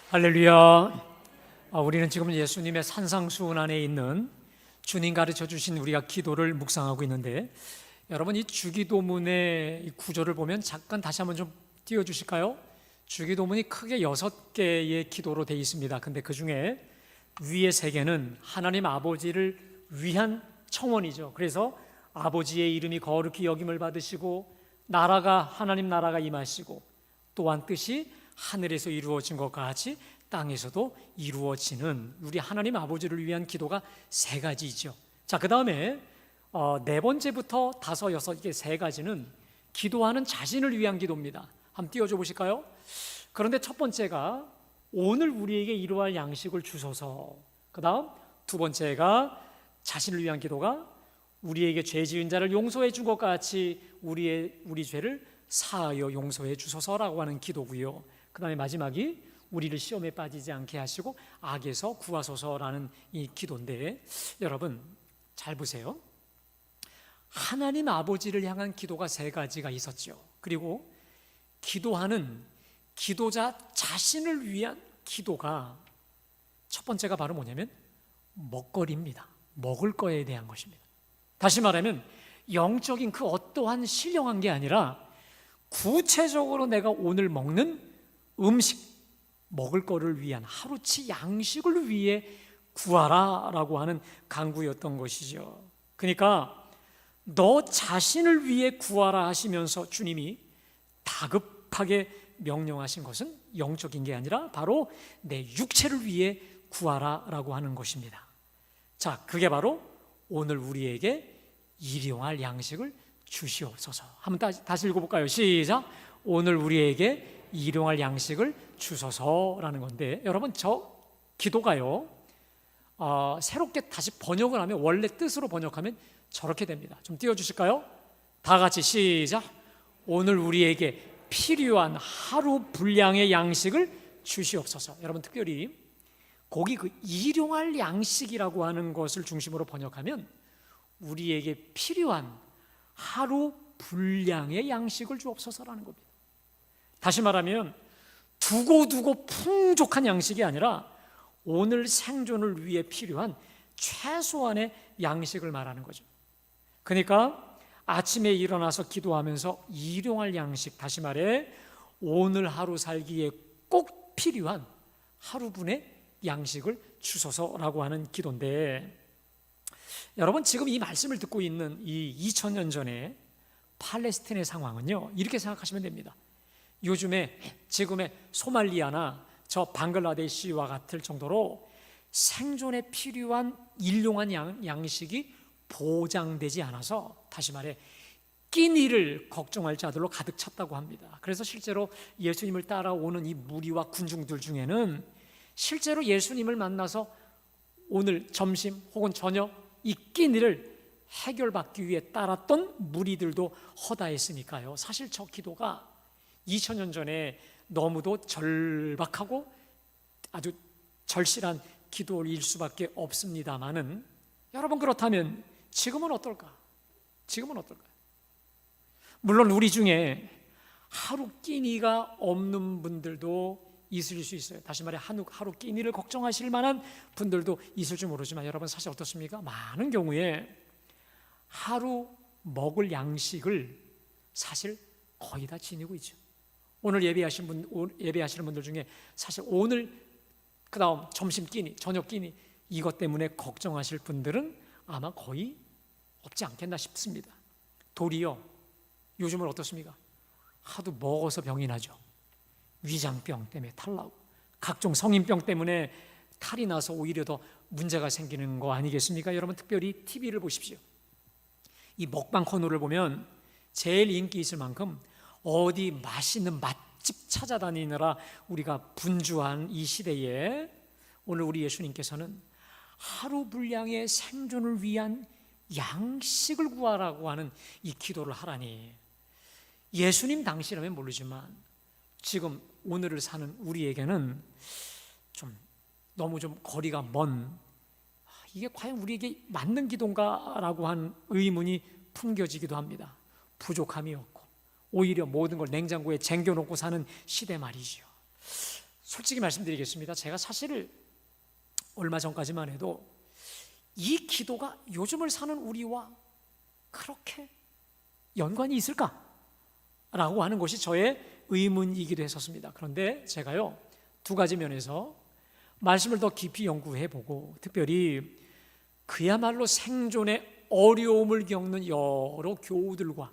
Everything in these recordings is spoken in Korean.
할렐루야. 우리는 지금 예수님의 산상수훈 안에 있는 주님 가르쳐 주신 우리가 기도를 묵상하고 있는데, 여러분 이 주기도문의 이 구조를 보면 잠깐 다시 한번 좀 띄워주실까요? 주기도문이 크게 6개의 기도로 되어 있습니다. 근데 그 중에 위에 3개는 하나님 아버지를 위한 청원이죠. 그래서 아버지의 이름이 거룩히 여김을 받으시고 하나님 나라가 임하시고, 또한 뜻이 하늘에서 이루어진 것 같이 땅에서도 이루어지는 우리 하나님 아버지를 위한 기도가 3가지죠. 자, 그 다음에 4번째부터 5, 6, 이게 3가지는 기도하는 자신을 위한 기도입니다. 한번 띄워줘 보실까요? 그런데 첫 번째가 오늘 우리에게 이러할 양식을 주소서. 그 다음 2번째가 자신을 위한 기도가 우리에게 죄 지은 자를 용서해 준 것 같이 우리 죄를 사하여 용서해 주소서라고 하는 기도고요. 그 다음에 마지막이 우리를 시험에 빠지지 않게 하시고 악에서 구하소서라는 이 기도인데, 여러분 잘 보세요. 하나님 아버지를 향한 기도가 3가지가 있었죠. 그리고 기도하는 기도자 자신을 위한 기도가 첫 번째가 바로 뭐냐면 먹거리입니다. 먹을 거에 대한 것입니다. 다시 말하면 영적인 그 어떠한 신령한 게 아니라 구체적으로 내가 오늘 먹는 음식, 먹을 거를 위한 하루치 양식을 위해 구하라 라고 하는 강구였던 것이죠. 그러니까 너 자신을 위해 구하라 하시면서 주님이 다급하게 명령하신 것은 영적인 게 아니라 바로 내 육체를 위해 구하라 라고 하는 것입니다. 자, 그게 바로 오늘 우리에게 일용할 양식을 주시옵소서. 한번 다시 읽어볼까요? 시작. 오늘 우리에게 일용할 양식을 주소서라는 건데, 여러분 저 기도가요 새롭게 다시 번역을 하면, 원래 뜻으로 번역하면 저렇게 됩니다. 좀 띄워주실까요? 다 같이 시작. 오늘 우리에게 필요한 하루 분량의 양식을 주시옵소서. 여러분 특별히 거기 그 일용할 양식이라고 하는 것을 중심으로 번역하면 우리에게 필요한 하루 분량의 양식을 주옵소서라는 겁니다. 다시 말하면 두고두고 풍족한 양식이 아니라 오늘 생존을 위해 필요한 최소한의 양식을 말하는 거죠. 그러니까 아침에 일어나서 기도하면서 일용할 양식, 다시 말해 오늘 하루 살기에 꼭 필요한 하루분의 양식을 주소서라고 하는 기도인데, 여러분 지금 이 말씀을 듣고 있는 이 2000년 전에 팔레스틴의 상황은요 이렇게 생각하시면 됩니다. 요즘에 지금의 소말리아나 저 방글라데시와 같을 정도로 생존에 필요한 일용한 양식이 보장되지 않아서, 다시 말해 끼니를 걱정할 자들로 가득 찼다고 합니다. 그래서 실제로 예수님을 따라오는 이 무리와 군중들 중에는 실제로 예수님을 만나서 오늘 점심 혹은 저녁 이 끼니를 해결받기 위해 따랐던 무리들도 허다했으니까요. 사실 저 기도가 2000년 전에 너무도 절박하고 아주 절실한 기도일 수밖에 없습니다만은, 여러분 그렇다면 지금은 어떨까? 지금은 어떨까요? 물론 우리 중에 하루 끼니가 없는 분들도 있을 수 있어요. 다시 말해 하루 끼니를 걱정하실 만한 분들도 있을지 모르지만, 여러분 사실 어떻습니까? 많은 경우에 하루 먹을 양식을 사실 거의 다 지니고 있죠. 오늘 예배하시는 분들 중에 사실 오늘 그다음 점심 끼니, 저녁 끼니 이것 때문에 걱정하실 분들은 아마 거의 없지 않겠나 싶습니다. 도리어 요즘은 어떻습니까? 하도 먹어서 병이 나죠. 위장병 때문에 탈 나고 각종 성인병 때문에 탈이 나서 오히려 더 문제가 생기는 거 아니겠습니까? 여러분 특별히 TV를 보십시오. 이 먹방 코너를 보면 제일 인기 있을 만큼 어디 맛있는 맛집 찾아다니느라 우리가 분주한 이 시대에 오늘 우리 예수님께서는 하루 분량의 생존을 위한 양식을 구하라고 하는 이 기도를 하라니, 예수님 당시라면 모르지만 지금 오늘을 사는 우리에게는 너무 거리가 먼, 이게 과연 우리에게 맞는 기도인가라고 하는 의문이 풍겨지기도 합니다. 부족함이 없고 오히려 모든 걸 냉장고에 쟁겨놓고 사는 시대 말이죠. 솔직히 말씀드리겠습니다. 제가 사실 얼마 전까지만 해도 이 기도가 요즘을 사는 우리와 그렇게 연관이 있을까? 라고 하는 것이 저의 의문이기도 했었습니다. 그런데 제가요, 두 가지 면에서 말씀을 더 깊이 연구해보고, 특별히 그야말로 생존의 어려움을 겪는 여러 교우들과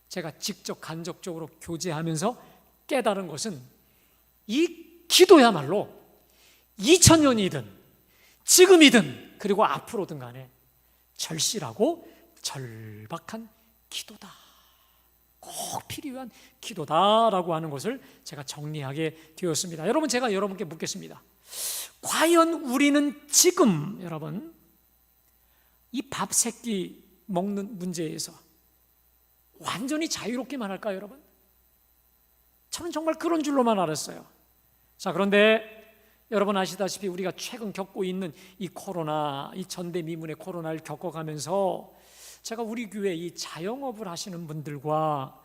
제가 직접 간접적으로 교제하면서 깨달은 것은, 이 기도야말로 2000년이든 지금이든 그리고 앞으로든 간에 절실하고 절박한 기도다, 꼭 필요한 기도다라고 하는 것을 제가 정리하게 되었습니다. 여러분, 제가 여러분께 묻겠습니다. 과연 우리는 지금 여러분 이 밥 세끼 먹는 문제에서 완전히 자유롭기만 할까요, 여러분? 저는 정말 그런 줄로만 알았어요. 자, 그런데 여러분 아시다시피 우리가 최근 겪고 있는 이 코로나, 이 전대미문의 코로나를 겪어가면서 제가 우리 교회 이 자영업을 하시는 분들과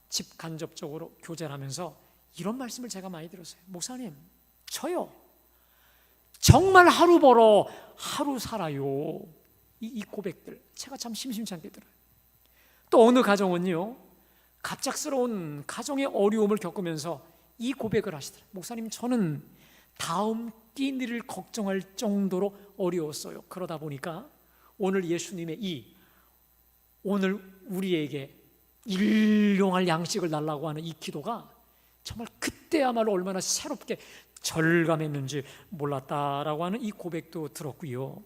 직간접적으로 교제를 하면서 이런 말씀을 제가 많이 들었어요. 목사님, 저요 정말 하루 벌어 하루 살아요. 이 고백들 제가 참 심심찮게 들어요. 또 어느 가정은요, 갑작스러운 가정의 어려움을 겪으면서 이 고백을 하시더라고요. 목사님, 저는 다음 끼니를 걱정할 정도로 어려웠어요. 그러다 보니까 오늘 예수님의 오늘 우리에게 일용할 양식을 달라고 하는 이 기도가 정말 그때야말로 얼마나 새롭게 절감했는지 몰랐다라고 하는 이 고백도 들었고요.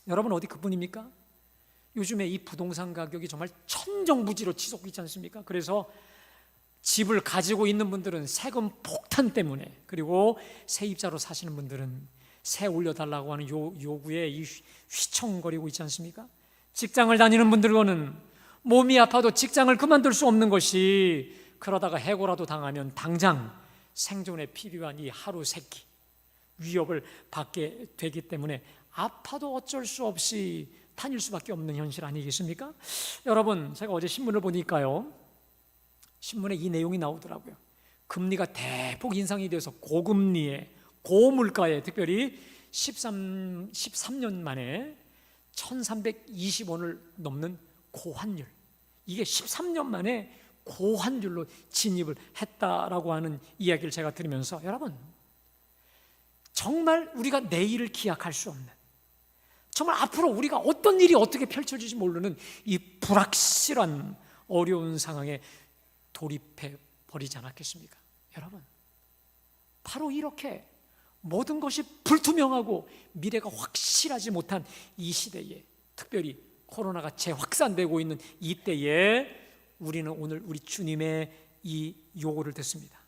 여러분, 어디 그뿐입니까? 요즘에 이 부동산 가격이 정말 천정부지로 치솟고 있지 않습니까? 그래서 집을 가지고 있는 분들은 세금 폭탄 때문에, 그리고 세입자로 사시는 분들은 세 올려달라고 하는 요구에 휘청거리고 있지 않습니까? 직장을 다니는 분들과는 몸이 아파도 직장을 그만둘 수 없는 것이, 그러다가 해고라도 당하면 당장 생존에 필요한 이 하루 세끼 위협을 받게 되기 때문에 아파도 어쩔 수 없이 다닐 수밖에 없는 현실 아니겠습니까? 여러분, 제가 어제 신문을 보니까요, 신문에 이 내용이 나오더라고요. 금리가 대폭 인상이 돼서 고금리에, 고물가에, 특별히 13년 만에 1320원을 넘는 고환율, 이게 13년 만에 고환율로 진입을 했다라고 하는 이야기를 제가 들으면서, 여러분, 정말 우리가 내일을 기약할 수 없는, 정말 앞으로 우리가 어떤 일이 어떻게 펼쳐질지 모르는 이 불확실한 어려운 상황에 돌입해 버리지 않았겠습니까? 여러분, 바로 이렇게 모든 것이 불투명하고 미래가 확실하지 못한 이 시대에, 특별히 코로나가 재확산되고 있는 이 때에 우리는 오늘 우리 주님의 이 요구를 듣습니다.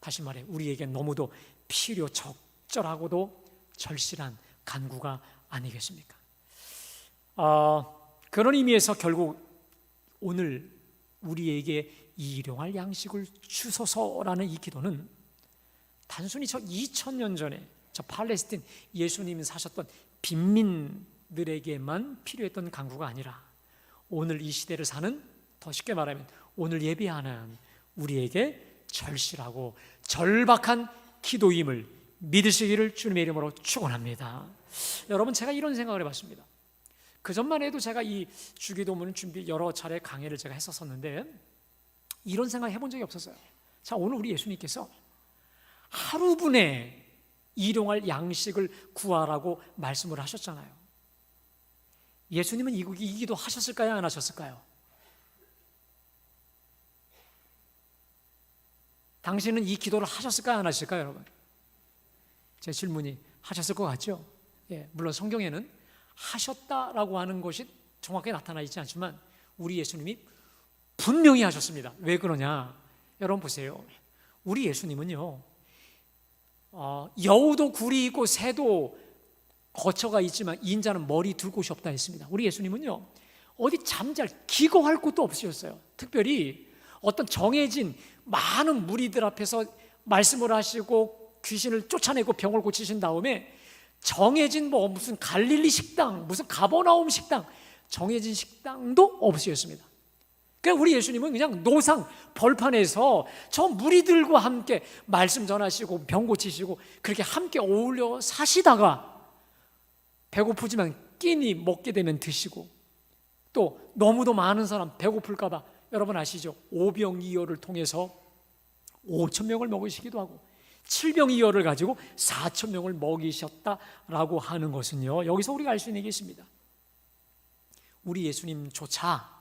다시 말해, 우리에게 너무도 필요 적절하고도 절실한 간구가 아니겠습니까? 그런 의미에서 결국 오늘 우리에게 일용할 양식을 주소서라는 이 기도는 단순히 저 2000년 전에 저 팔레스틴 예수님이 사셨던 빈민들에게만 필요했던 간구가 아니라 오늘 이 시대를 사는, 더 쉽게 말하면 오늘 예배하는 우리에게 절실하고 절박한 기도임을 믿으시기를 주님의 이름으로 축원합니다. 여러분, 제가 이런 생각을 해봤습니다. 그전만 해도 제가 이 주기도문 준비 여러 차례 강의를 제가 했었는데 이런 생각 해본 적이 없었어요. 자, 오늘 우리 예수님께서 하루분에 일용할 양식을 구하라고 말씀을 하셨잖아요. 예수님은 이 기도 하셨을까요? 안 하셨을까요? 당신은 이 기도를 하셨을까요? 안 하셨을까요, 여러분? 제 질문이 하셨을 것 같죠? 예, 물론 성경에는 하셨다라고 하는 것이 정확하게 나타나 있지 않지만 우리 예수님이 분명히 하셨습니다. 왜 그러냐? 여러분 보세요. 우리 예수님은요, 여우도 굴이 있고 새도 거처가 있지만 인자는 머리 둘 곳이 없다 했습니다. 우리 예수님은요, 어디 잠잘 기거할 곳도 없으셨어요. 특별히 어떤 정해진 많은 무리들 앞에서 말씀을 하시고 귀신을 쫓아내고 병을 고치신 다음에 정해진 무슨 갈릴리 식당, 무슨 가버나움 식당, 정해진 식당도 없으셨습니다. 그냥 우리 예수님은 그냥 노상 벌판에서 저 무리들과 함께 말씀 전하시고 병 고치시고 그렇게 함께 어울려 사시다가 배고프지만 끼니 먹게 되면 드시고, 또 너무도 많은 사람 배고플까 봐 여러분 아시죠? 오병이어를 통해서 5천 명을 먹이시기도 하고 7병이어를 가지고 4천 명을 먹이셨다라고 하는 것은요, 여기서 우리가 알 수 있는 게 있습니다. 우리 예수님조차,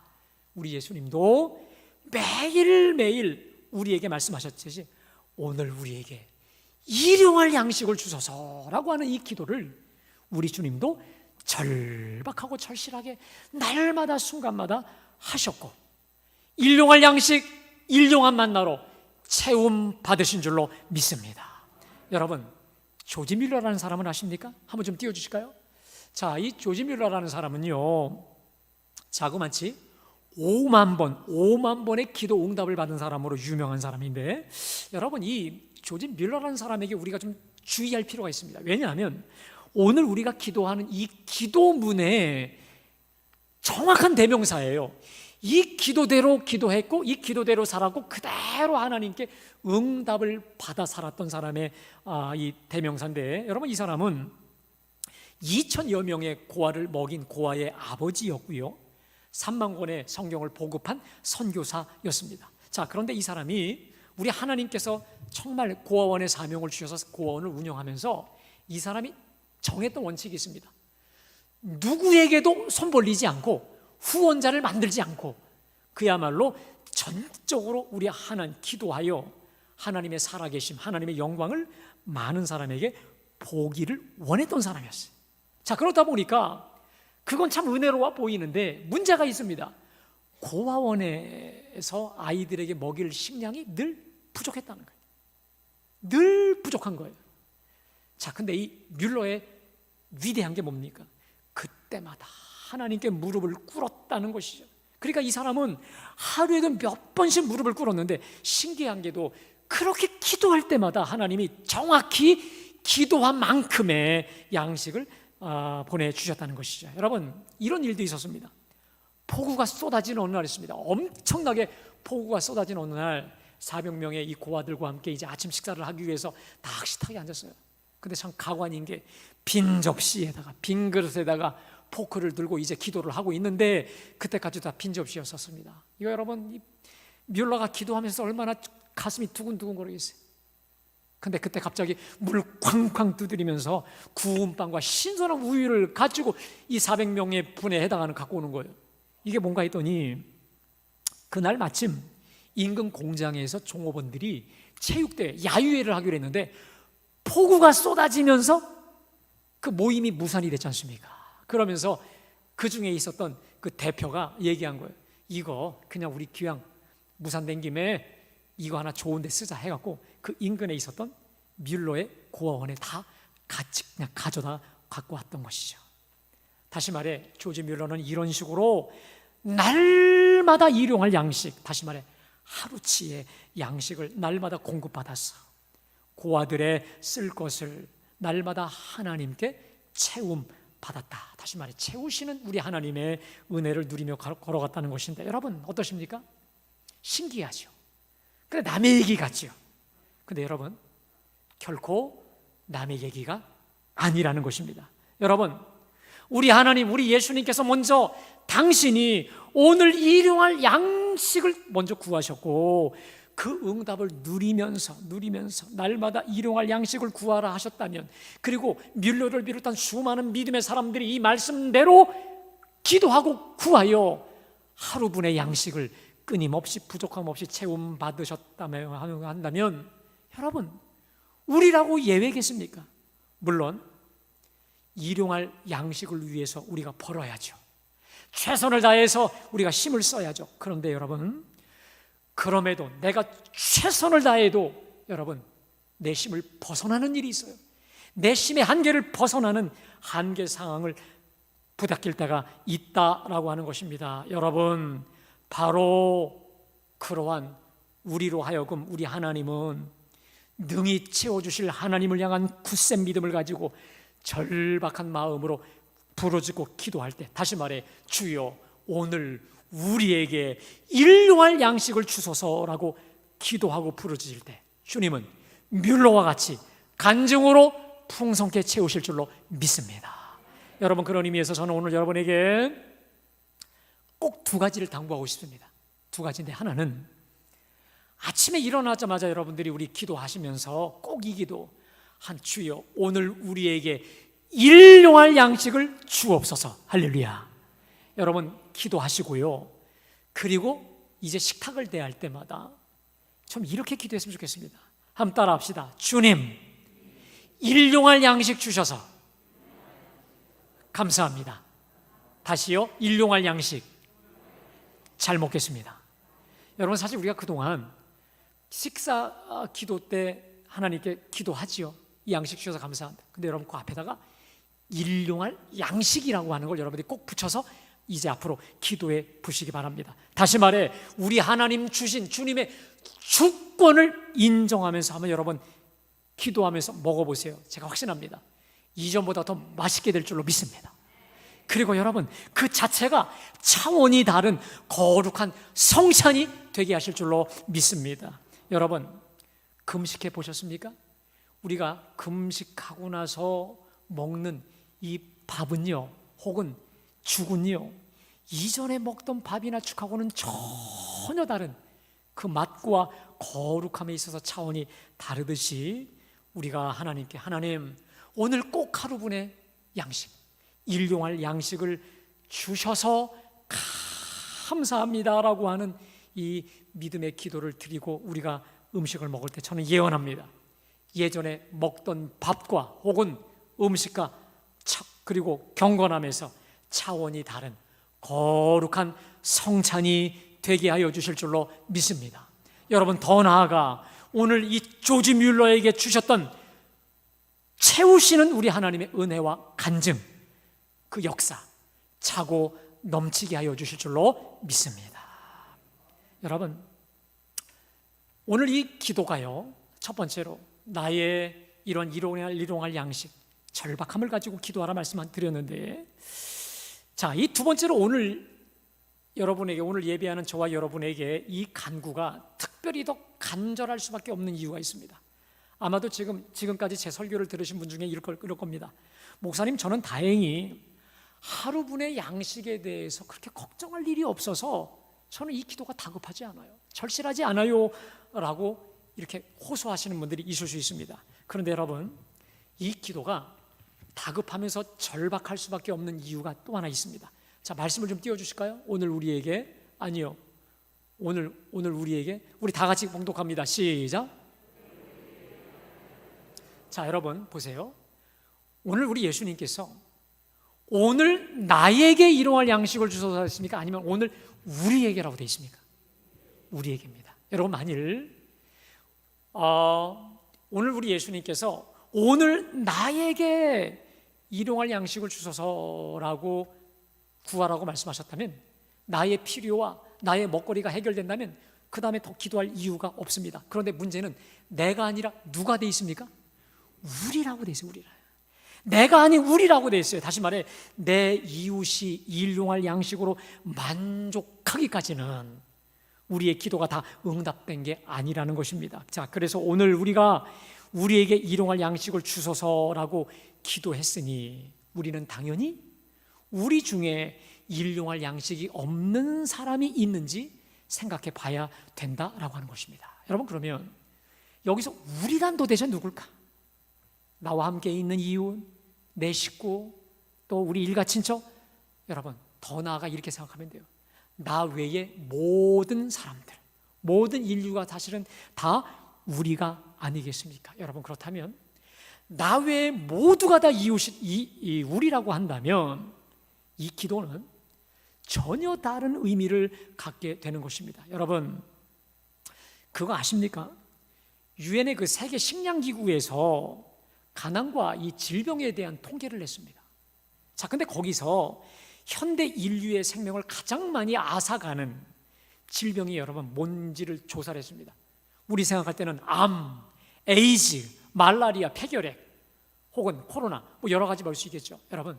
우리 예수님도 매일매일 우리에게 말씀하셨듯이 오늘 우리에게 일용할 양식을 주소서라고 하는 이 기도를 우리 주님도 절박하고 절실하게 날마다 순간마다 하셨고, 일용할 양식, 일용한 만나로 채움 받으신 줄로 믿습니다. 여러분, 조지 뮬러라는 사람은 아십니까? 한번 좀 띄워주실까요? 자, 이 조지 뮬러라는 사람은요, 자그마치 5만 번의 기도 응답을 받은 사람으로 유명한 사람인데, 여러분, 이 조지 뮬러라는 사람에게 우리가 좀 주의할 필요가 있습니다. 왜냐하면 오늘 우리가 기도하는 이 기도문의 정확한 대명사예요. 이 기도대로 기도했고 이 기도대로 살았고 그대로 하나님께 응답을 받아 살았던 사람의 이 대명사인데, 여러분, 이 사람은 2천여 명의 고아를 먹인 고아의 아버지였고요, 3만 권의 성경을 보급한 선교사였습니다. 자, 그런데 이 사람이 우리 하나님께서 정말 고아원의 사명을 주셔서 고아원을 운영하면서 이 사람이 정했던 원칙이 있습니다. 누구에게도 손 벌리지 않고 후원자를 만들지 않고 그야말로 전적으로 우리 하나님 기도하여 하나님의 살아계심, 하나님의 영광을 많은 사람에게 보기를 원했던 사람이었어요. 자, 그러다 보니까 그건 참 은혜로워 보이는데 문제가 있습니다. 고아원에서 아이들에게 먹일 식량이 늘 부족했다는 거예요. 늘 부족한 거예요. 자, 근데 이 뮬러의 위대한 게 뭡니까? 그때마다 하나님께 무릎을 꿇었다는 것이죠. 그러니까 이 사람은 하루에도 몇 번씩 무릎을 꿇었는데, 신기한 게도 그렇게 기도할 때마다 하나님이 정확히 기도한 만큼의 양식을 보내주셨다는 것이죠. 여러분, 이런 일도 있었습니다. 폭우가 쏟아지는 어느 날 있습니다. 엄청나게 폭우가 쏟아지는 어느 날 400명의 이 고아들과 함께 이제 아침 식사를 하기 위해서 다 식탁에 앉았어요. 근데 참 가관인 게 빈 접시에다가 빈 그릇에다가 포크를 들고 이제 기도를 하고 있는데 그때까지 다 빈 접시였었습니다. 이거 여러분, 뮬러가 기도하면서 얼마나 가슴이 두근두근 거리겠어요. 근데 그때 갑자기 물을 쾅쾅 두드리면서 구운 빵과 신선한 우유를 가지고 이 400명의 분에 해당하는 갖고 오는 거예요. 이게 뭔가 했더니 그날 마침 인근 공장에서 종업원들이 체육대회, 야유회를 하기로 했는데 폭우가 쏟아지면서 그 모임이 무산이 됐지 않습니까? 그러면서 그 중에 있었던 그 대표가 얘기한 거예요. 이거 그냥 우리 기왕 무산된 김에 이거 하나 좋은 데 쓰자 해갖고 그 인근에 있었던 뮬러의 고아원에 다 같이 그냥 가져다 갖고 왔던 것이죠. 다시 말해 조지 뮬러는 이런 식으로 날마다 일용할 양식, 다시 말해 하루치의 양식을 날마다 공급받았어. 고아들의 쓸 것을 날마다 하나님께 채움 받았다. 다시 말해 채우시는 우리 하나님의 은혜를 누리며 걸어갔다는 것인데, 여러분 어떠십니까? 신기하죠. 근데 남의 얘기 같죠. 근데 여러분, 결코 남의 얘기가 아니라는 것입니다. 여러분, 우리 하나님, 우리 예수님께서 먼저 당신이 오늘 일용할 양식을 먼저 구하셨고 그 응답을 누리면서 날마다 일용할 양식을 구하라 하셨다면, 그리고 뮬러를 비롯한 수많은 믿음의 사람들이 이 말씀대로 기도하고 구하여 하루분의 양식을 끊임없이 부족함 없이 채움 받으셨다면 한다면, 여러분 우리라고 예외겠습니까? 물론 일용할 양식을 위해서 우리가 벌어야죠. 최선을 다해서 우리가 힘을 써야죠. 그런데 여러분, 그럼에도 내가 최선을 다해도 여러분 내 힘을 벗어나는 일이 있어요. 내 힘의 한계를 벗어나는 한계 상황을 부닥칠 때가 있다라고 하는 것입니다. 여러분, 바로 그러한 우리로 하여금 우리 하나님은 능히 채워주실 하나님을 향한 굳센 믿음을 가지고 절박한 마음으로 부르짖고 기도할 때, 다시 말해 주여 오늘 우리에게 일용할 양식을 주소서라고 기도하고 부르짖을 때 주님은 뮬러와 같이 간증으로 풍성케 채우실 줄로 믿습니다. 여러분, 그런 의미에서 저는 오늘 여러분에게 꼭 두 가지를 당부하고 싶습니다. 두 가지인데, 하나는 아침에 일어나자마자 여러분들이 우리 기도하시면서 꼭 이 기도, 한 주여 오늘 우리에게 일용할 양식을 주옵소서. 할렐루야. 여러분 기도하시고요, 그리고 이제 식탁을 대할 때마다 좀 이렇게 기도했으면 좋겠습니다. 한번 따라 합시다. 주님, 일용할 양식 주셔서 감사합니다. 다시요, 일용할 양식 잘 먹겠습니다. 여러분, 사실 우리가 그동안 식사 기도 때 하나님께 기도하지요. 이 양식 주셔서 감사합니다. 근데 여러분, 그 앞에다가 일용할 양식이라고 하는 걸 여러분들이 꼭 붙여서 이제 앞으로 기도해 보시기 바랍니다. 다시 말해, 우리 하나님 주신 주님의 주권을 인정하면서 한번 여러분 기도하면서 먹어보세요. 제가 확신합니다. 이전보다 더 맛있게 될 줄로 믿습니다. 그리고 여러분, 그 자체가 차원이 다른 거룩한 성찬이 되게 하실 줄로 믿습니다. 여러분, 금식해 보셨습니까? 우리가 금식하고 나서 먹는 이 밥은요, 혹은 죽은요, 이전에 먹던 밥이나 죽하고는 전혀 다른 그 맛과 거룩함에 있어서 차원이 다르듯이 우리가 하나님께, 하나님 오늘 꼭 하루분의 양식, 일용할 양식을 주셔서 감사합니다라고 하는 이 믿음의 기도를 드리고 우리가 음식을 먹을 때 저는 예언합니다. 예전에 먹던 밥과 혹은 음식과 그리고 경건함에서 차원이 다른 거룩한 성찬이 되게 하여 주실 줄로 믿습니다. 여러분, 더 나아가 오늘 이 조지 뮬러에게 주셨던 채우시는 우리 하나님의 은혜와 간증, 그 역사 차고 넘치게 하여 주실 줄로 믿습니다. 여러분, 오늘 이 기도가요, 첫 번째로 나의 이런 일용할 양식, 절박함을 가지고 기도하라 말씀만 드렸는데, 자, 이 두 번째로 오늘 여러분에게, 오늘 예배하는 저와 여러분에게 이 간구가 특별히 더 간절할 수밖에 없는 이유가 있습니다. 아마도 지금까지 제 설교를 들으신 분 중에 이럴 겁니다. 목사님, 저는 다행히 하루분의 양식에 대해서 그렇게 걱정할 일이 없어서 저는 이 기도가 다급하지 않아요, 절실하지 않아요 라고 이렇게 호소하시는 분들이 있을 수 있습니다. 그런데 여러분, 이 기도가 다급하면서 절박할 수밖에 없는 이유가 또 하나 있습니다. 자, 말씀을 좀 띄워주실까요? 오늘 우리에게, 아니요, 오늘 우리에게, 우리 다 같이 봉독합니다. 시작. 자, 여러분 보세요. 오늘 우리 예수님께서 오늘 나에게 일용할 양식을 주소서 했습니까? 아니면 오늘 우리에게라고 되어 있습니까? 우리에게입니다. 여러분, 만일 오늘 우리 예수님께서 오늘 나에게 일용할 양식을 주소서라고 구하라고 말씀하셨다면, 나의 필요와 나의 먹거리가 해결된다면 그 다음에 더 기도할 이유가 없습니다. 그런데 문제는 내가 아니라 누가 돼 있습니까? 우리라고 돼 있어요. 내가 아닌 우리라고 돼 있어요. 다시 말해, 내 이웃이 일용할 양식으로 만족하기까지는 우리의 기도가 다 응답된 게 아니라는 것입니다. 자, 그래서 오늘 우리가 우리에게 일용할 양식을 주소서라고 기도했으니 우리는 당연히 우리 중에 일용할 양식이 없는 사람이 있는지 생각해 봐야 된다라고 하는 것입니다. 여러분, 그러면 여기서 우리란 도대체 누굴까? 나와 함께 있는 이웃, 내 식구, 또 우리 일가 친척. 여러분, 더 나아가 이렇게 생각하면 돼요. 나 외의 모든 사람들, 모든 인류가 사실은 다 우리가 아니겠습니까? 여러분, 그렇다면 나 외의 모두가 다 이웃이 우리라고 한다면 이 기도는 전혀 다른 의미를 갖게 되는 것입니다. 여러분, 그거 아십니까? 유엔의 그 세계 식량기구에서 가난과 이 질병에 대한 통계를 냈습니다. 자, 근데 거기서 현대 인류의 생명을 가장 많이 앗아가는 질병이 여러분 뭔지를 조사를 했습니다. 우리 생각할 때는 암, 에이즈, 말라리아, 폐결핵 혹은 코로나, 뭐 여러 가지 볼 수 있겠죠. 여러분,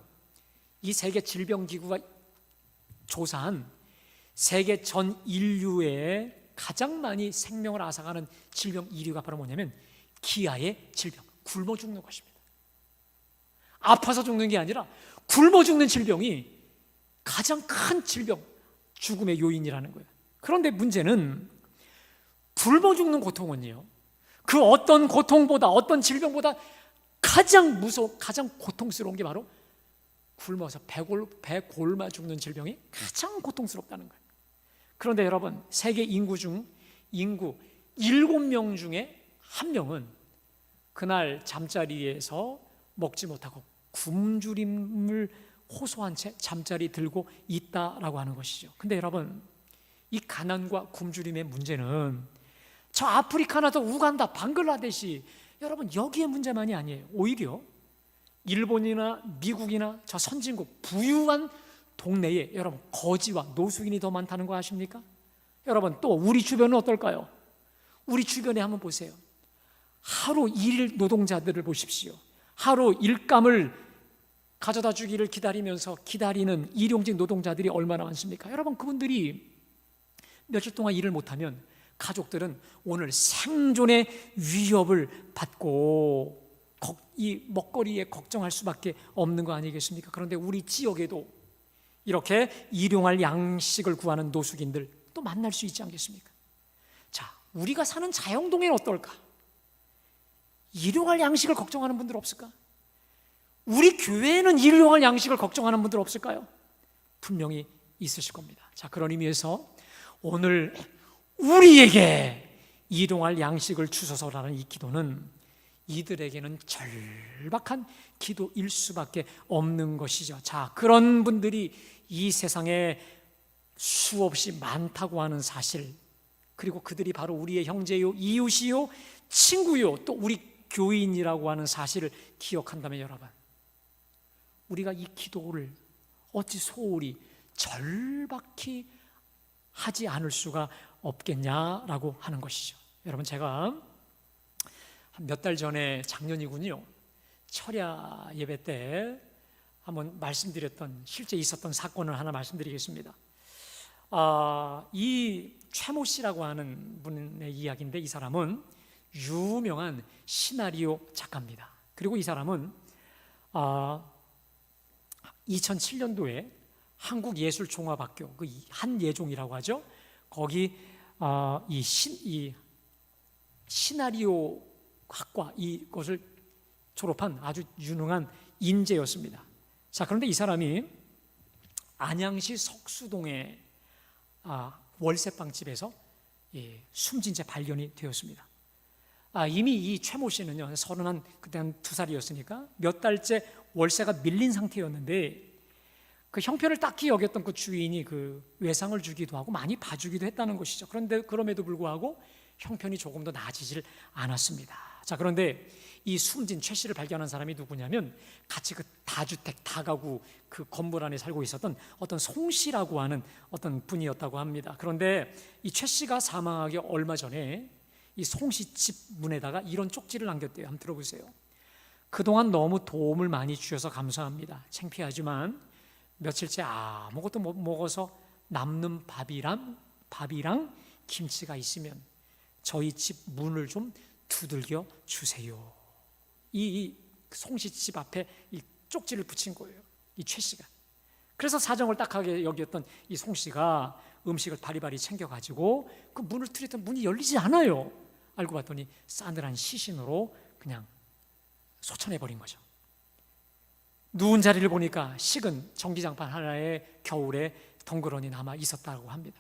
이 세계 질병기구가 조사한 세계 전 인류에 가장 많이 생명을 앗아가는 질병 1위가 바로 뭐냐면 기아의 질병, 굶어 죽는 것입니다. 아파서 죽는 게 아니라 굶어 죽는 질병이 가장 큰 질병, 죽음의 요인이라는 거예요. 그런데 문제는 굶어 죽는 고통은요, 그 어떤 고통보다, 어떤 질병보다 가장 가장 고통스러운 게 바로 굶어서 배골마 죽는 질병이 가장 고통스럽다는 거예요. 그런데 여러분, 세계 인구 7명 중에 1명은 그날 잠자리에서 먹지 못하고 굶주림을 호소한 채 잠자리 들고 있다라고 하는 것이죠. 근데 여러분, 이 가난과 굶주림의 문제는 저 아프리카나 저 우간다, 방글라데시, 여러분 여기에 문제만이 아니에요. 오히려 일본이나 미국이나 저 선진국 부유한 동네에 여러분 거지와 노숙인이 더 많다는 거 아십니까? 여러분, 또 우리 주변은 어떨까요? 우리 주변에 한번 보세요. 하루 일일 노동자들을 보십시오. 하루 일감을 가져다 주기를 기다리는 일용직 노동자들이 얼마나 많습니까? 여러분, 그분들이 며칠 동안 일을 못하면 가족들은 오늘 생존의 위협을 받고 이 먹거리에 걱정할 수밖에 없는 거 아니겠습니까? 그런데 우리 지역에도 이렇게 일용할 양식을 구하는 노숙인들 또 만날 수 있지 않겠습니까? 자, 우리가 사는 자영동에는 어떨까? 일용할 양식을 걱정하는 분들 없을까? 우리 교회에는 일용할 양식을 걱정하는 분들 없을까요? 분명히 있으실 겁니다. 자, 그런 의미에서 오늘 우리에게 일용할 양식을 주소서라는 이 기도는 이들에게는 절박한 기도일 수밖에 없는 것이죠. 자, 그런 분들이 이 세상에 수없이 많다고 하는 사실, 그리고 그들이 바로 우리의 형제요, 이웃이요, 친구요, 또 우리 교인이라고 하는 사실을 기억한다면 여러분, 우리가 이 기도를 어찌 소홀히 절박히 하지 않을 수가 없겠냐라고 하는 것이죠. 여러분, 제가 한 몇 달 전에, 작년이군요, 철야 예배 때 한번 말씀드렸던, 실제 있었던 사건을 하나 말씀드리겠습니다. 이 최모 씨라고 하는 분의 이야기인데, 이 사람은 유명한 시나리오 작가입니다. 그리고 이 사람은 2007년도에 한국예술종합학교, 그 한예종이라고 하죠, 거기 이 시나리오 학과 이것을 졸업한 아주 유능한 인재였습니다. 자, 그런데 이 사람이 안양시 석수동의 월세방집에서 숨진 채 발견이 되었습니다. 이미 이 최모 씨는요, 그때 한 2살이었으니까 몇 달째 월세가 밀린 상태였는데, 그 형편을 딱히 여겼던 그 주인이 그 외상을 주기도 하고 많이 봐주기도 했다는 것이죠. 그런데 그럼에도 불구하고 형편이 조금 더 나아지질 않았습니다. 자, 그런데 이 숨진 최 씨를 발견한 사람이 누구냐면, 같이 그 다주택 다가구 그 건물 안에 살고 있었던 어떤 송 씨라고 하는 어떤 분이었다고 합니다. 그런데 이 최 씨가 사망하기 얼마 전에 이 송 씨 집 문에다가 이런 쪽지를 남겼대요. 한번 들어보세요. 그동안 너무 도움을 많이 주셔서 감사합니다. 창피하지만 며칠째 아무것도 못 먹어서 남는 밥이랑 김치가 있으면 저희 집 문을 좀 두들겨 주세요. 이 송씨 집 앞에 이 쪽지를 붙인 거예요, 이 최 씨가. 그래서 사정을 딱하게 여겼던 이 송 씨가 음식을 바리바리 챙겨가지고 그 문을 두드렸더니 문이 열리지 않아요. 알고 봤더니 싸늘한 시신으로 그냥 소천해버린 거죠. 누운 자리를 보니까 식은 전기장판 하나에 겨울에 덩그러니 남아 있었다고 합니다.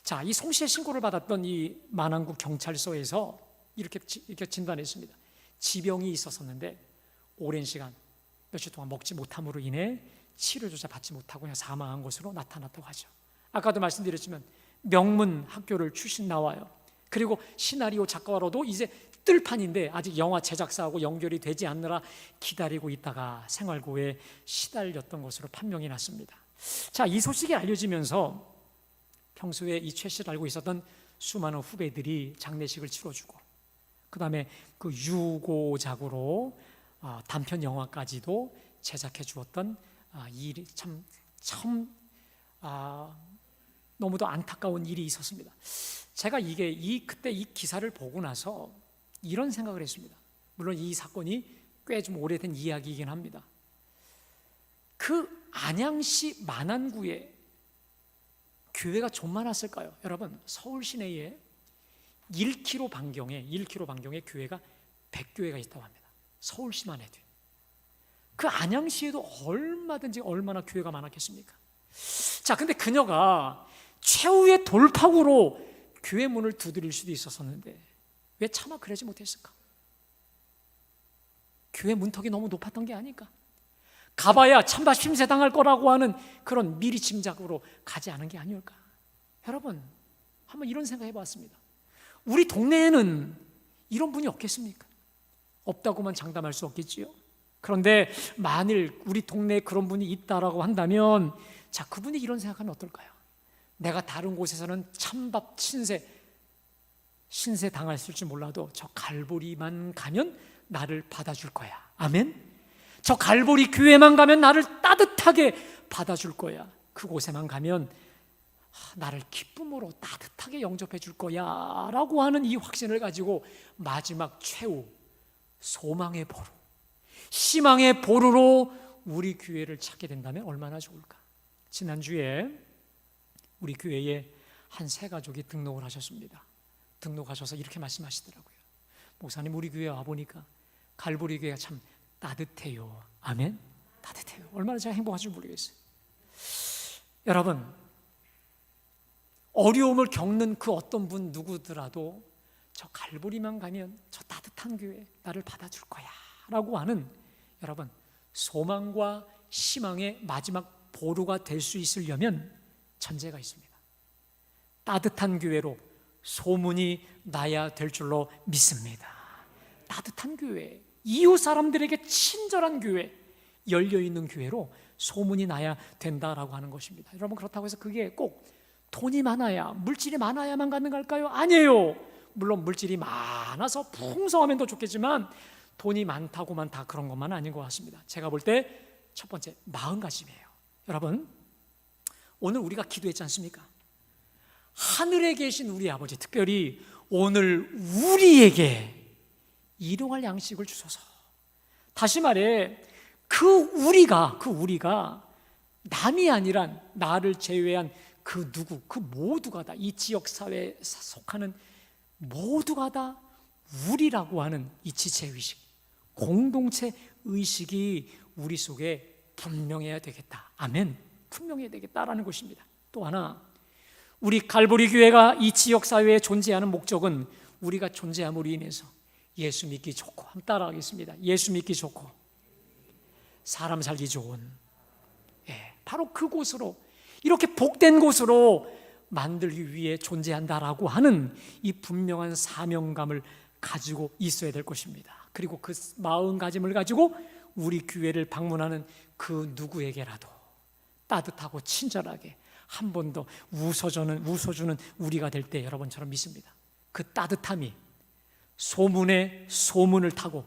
자, 이 송 씨의 신고를 받았던 이 만안구 경찰서에서 이렇게 진단했습니다. 지병이 있었었는데 오랜 시간, 며칠 동안 먹지 못함으로 인해 치료조차 받지 못하고 그냥 사망한 것으로 나타났다고 하죠. 아까도 말씀드렸지만 명문 학교를 출신 나와요. 그리고 시나리오 작가로도 이제 뜰판인데 아직 영화 제작사하고 연결이 되지 않느라 기다리고 있다가 생활고에 시달렸던 것으로 판명이 났습니다. 자, 이 소식이 알려지면서 평소에 이 최 씨를 알고 있었던 수많은 후배들이 장례식을 치러주고, 그 다음에 그 유고작으로 단편 영화까지도 제작해 주었던 일이 참 너무도 안타까운 일이 있었습니다. 제가 그때 이 기사를 보고 나서 이런 생각을 했습니다. 물론 이 사건이 꽤 좀 오래된 이야기이긴 합니다. 그 안양시 만안구에 교회가 좀 많았을까요? 여러분, 서울 시내에 1km 반경에 교회가 100교회가 있다고 합니다. 서울시만 해도. 그 안양시에도 얼마나 교회가 많았겠습니까? 자, 근데 그녀가 최후의 돌파구로 교회 문을 두드릴 수도 있었었는데 왜 차마 그러지 못했을까? 교회 문턱이 너무 높았던 게 아닐까? 가봐야 찬밥 심세당할 거라고 하는 그런 미리 짐작으로 가지 않은 게 아닐까? 여러분, 한번 이런 생각 해봤습니다. 우리 동네에는 이런 분이 없겠습니까? 없다고만 장담할 수 없겠지요. 그런데 만일 우리 동네에 그런 분이 있다라고 한다면, 자, 그분이 이런 생각하면 어떨까요? 내가 다른 곳에서는 찬밥 신세 당했을지 몰라도 저 갈보리만 가면 나를 받아줄 거야. 아멘? 저 갈보리 교회만 가면 나를 따뜻하게 받아줄 거야. 그곳에만 가면 나를 기쁨으로 따뜻하게 영접해 줄 거야 라고 하는 이 확신을 가지고 마지막 최후 소망의 보루, 희망의 보루로 우리 교회를 찾게 된다면 얼마나 좋을까? 지난주에 우리 교회에 한 세 가족이 등록을 하셨습니다. 등록하셔서 이렇게 말씀하시더라고요. 목사님, 우리 교회 와보니까 갈보리 교회가 참 따뜻해요. 아멘? 따뜻해요. 얼마나 제가 행복한지 모르겠어요. 여러분, 어려움을 겪는 그 어떤 분 누구더라도 저 갈보리만 가면 저 따뜻한 교회 나를 받아줄 거야 라고 하는, 여러분, 소망과 희망의 마지막 보루가 될 수 있으려면 전제가 있습니다. 따뜻한 교회로 소문이 나야 될 줄로 믿습니다. 따뜻한 교회, 이웃 사람들에게 친절한 교회, 열려있는 교회로 소문이 나야 된다라고 하는 것입니다. 여러분, 그렇다고 해서 그게 꼭 돈이 많아야, 물질이 많아야만 가는 걸까요? 아니에요. 물론 물질이 많아서 풍성하면 더 좋겠지만 돈이 많다고만 다 그런 것만 아닌 것 같습니다. 제가 볼 때 첫 번째, 마음가짐이에요. 여러분, 오늘 우리가 기도했지 않습니까? 하늘에 계신 우리 아버지, 특별히 오늘 우리에게 일용할 양식을 주소서. 다시 말해, 그 우리가 남이 아니란 나를 제외한 그 모두가 다, 이 지역사회에 속하는 모두가 다 우리라고 하는 이 지체의식, 공동체 의식이 우리 속에 분명해야 되겠다. 아멘. 분명해야 되겠다라는 것입니다. 또 하나, 우리 갈보리 교회가 이 지역사회에 존재하는 목적은 우리가 존재함으로 인해서 예수 믿기 좋고, 한번 따라하겠습니다. 예수 믿기 좋고 사람 살기 좋은, 바로 그곳으로, 이렇게 복된 곳으로 만들기 위해 존재한다라고 하는 이 분명한 사명감을 가지고 있어야 될 것입니다. 그리고 그 마음가짐을 가지고 우리 교회를 방문하는 그 누구에게라도 따뜻하고 친절하게 한 번 더 웃어주는 우리가 될 때 여러분처럼 믿습니다. 그 따뜻함이 소문을 타고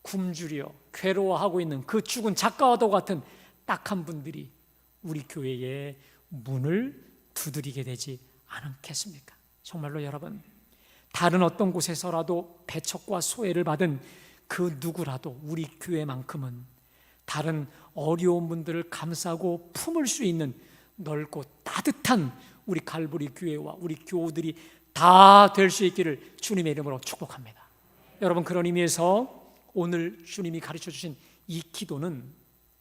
굶주려 괴로워하고 있는 그 죽은 작가와도 같은 딱한 분들이 우리 교회의 문을 두드리게 되지 않겠습니까? 정말로 여러분, 다른 어떤 곳에서라도 배척과 소외를 받은 그 누구라도 우리 교회만큼은 다른 어려운 분들을 감싸고 품을 수 있는 넓고 따뜻한 우리 갈보리 교회와 우리 교우들이 다 될 수 있기를 주님의 이름으로 축복합니다. 여러분, 그런 의미에서 오늘 주님이 가르쳐 주신 이 기도는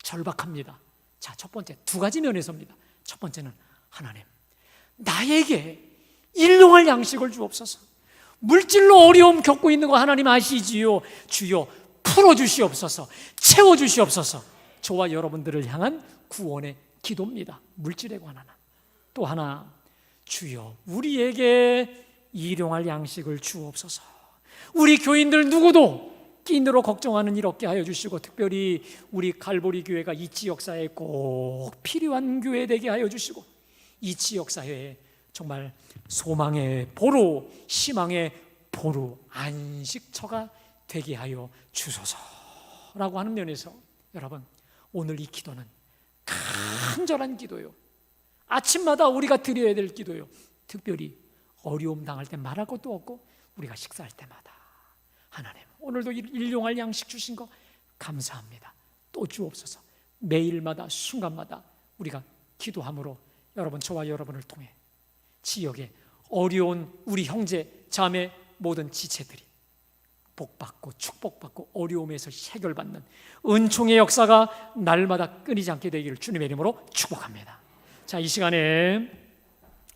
절박합니다. 자, 첫 번째, 두 가지 면에서입니다. 첫 번째는, 하나님, 나에게 일용할 양식을 주옵소서. 물질로 어려움 겪고 있는 거 하나님 아시지요? 주여 풀어주시옵소서, 채워주시옵소서. 저와 여러분들을 향한 구원의 기도입니다. 물질에 관한. 또 하나, 주여 우리에게 일용할 양식을 주옵소서. 우리 교인들 누구도 끼니로 걱정하는 일 없게 하여 주시고, 특별히 우리 갈보리 교회가 이 지역사회에 꼭 필요한 교회 되게 하여 주시고, 이 지역사회에 정말 소망의 보루, 희망의 보루, 안식처가 되게 하여 주소서라고 하는 면에서 여러분, 오늘 이 기도는 간절한 기도요, 아침마다 우리가 드려야 될 기도요. 특별히 어려움 당할 때 말할 것도 없고 우리가 식사할 때마다 하나님 오늘도 일용할 양식 주신 거 감사합니다. 또 주옵소서. 매일마다 순간마다 우리가 기도함으로 여러분 저와 여러분을 통해 지역에 어려운 우리 형제 자매 모든 지체들이 복받고 축복받고 어려움에서 해결받는 은총의 역사가 날마다 끊이지 않게 되기를 주님의 이름으로 축복합니다. 자, 이 시간에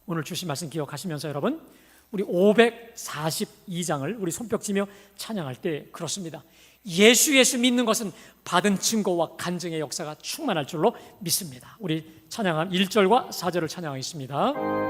오늘 주신 말씀 기억하시면서 여러분 우리 542장을 우리 손뼉치며 찬양할 때 그렇습니다. 예수 믿는 것은 받은 증거와 간증의 역사가 충만할 줄로 믿습니다. 우리 찬양한 1절과 4절을 찬양하겠습니다.